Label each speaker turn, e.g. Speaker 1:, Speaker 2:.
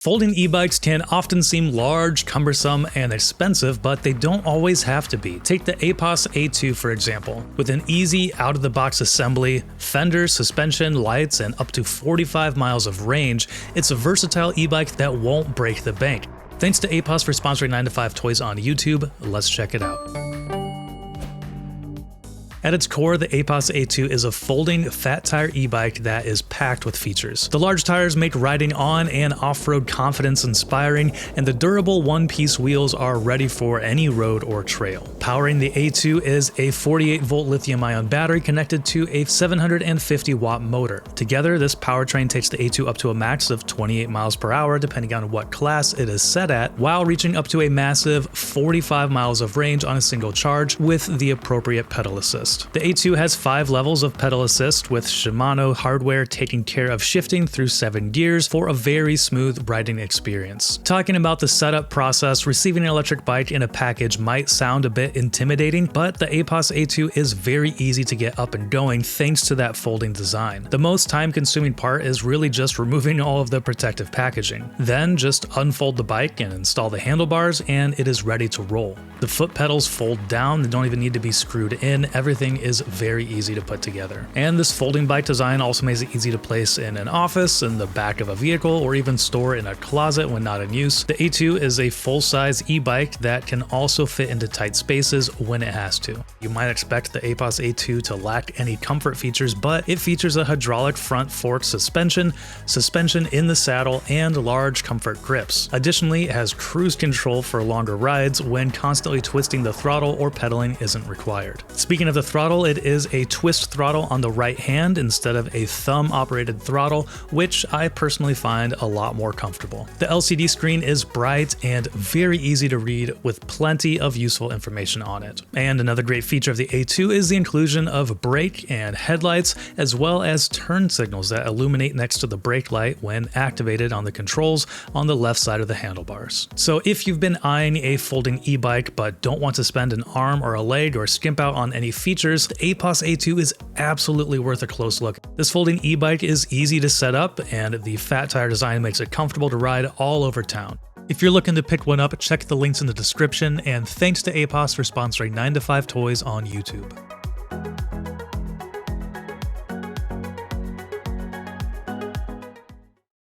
Speaker 1: Folding e-bikes can often seem large, cumbersome, and expensive, but they don't always have to be. Take the Aipas A2 for example. With an easy, out-of-the-box assembly, fenders, suspension, lights, and up to 45 miles of range, it's a versatile e-bike that won't break the bank. Thanks to Aipas for sponsoring 9 to 5 Toys on YouTube. Let's check it out. At its core, the Aipas A2 is a folding fat tire e-bike that is packed with features. The large tires make riding on and off-road confidence inspiring, and the durable one-piece wheels are ready for any road or trail. Powering the A2 is a 48-volt lithium-ion battery connected to a 750-watt motor. Together, this powertrain takes the A2 up to a max of 28 miles per hour, depending on what class it is set at, while reaching up to a massive 45 miles of range on a single charge with the appropriate pedal assist. The A2 has 5 levels of pedal assist, with Shimano hardware taking care of shifting through 7 gears for a very smooth riding experience. Talking about the setup process, receiving an electric bike in a package might sound a bit intimidating, but the Aipas A2 is very easy to get up and going thanks to that folding design. The most time-consuming part is really just removing all of the protective packaging. Then just unfold the bike and install the handlebars, and it is ready to roll. The foot pedals fold down, they don't even need to be screwed in, everything is very easy to put together. And this folding bike design also makes it easy to place in an office, in the back of a vehicle, or even store in a closet when not in use. The A2 is a full-size e-bike that can also fit into tight spaces when it has to. You might expect the Aipas A2 to lack any comfort features, but it features a hydraulic front fork suspension, suspension in the saddle, and large comfort grips. Additionally, it has cruise control for longer rides when constantly twisting the throttle or pedaling isn't required. Speaking of the throttle, it is a twist throttle on the right hand instead of a thumb-operated throttle, which I personally find a lot more comfortable. The LCD screen is bright and very easy to read with plenty of useful information on it. And another great feature of the A2 is the inclusion of brake and headlights, as well as turn signals that illuminate next to the brake light when activated on the controls on the left side of the handlebars. So if you've been eyeing a folding e-bike but don't want to spend an arm or a leg or skimp out on any features, the Aipas A2 is absolutely worth a close look. This folding e-bike is easy to set up, and the fat tire design makes it comfortable to ride all over town. If you're looking to pick one up, check the links in the description, and thanks to Aipas for sponsoring 9 to 5 Toys on YouTube.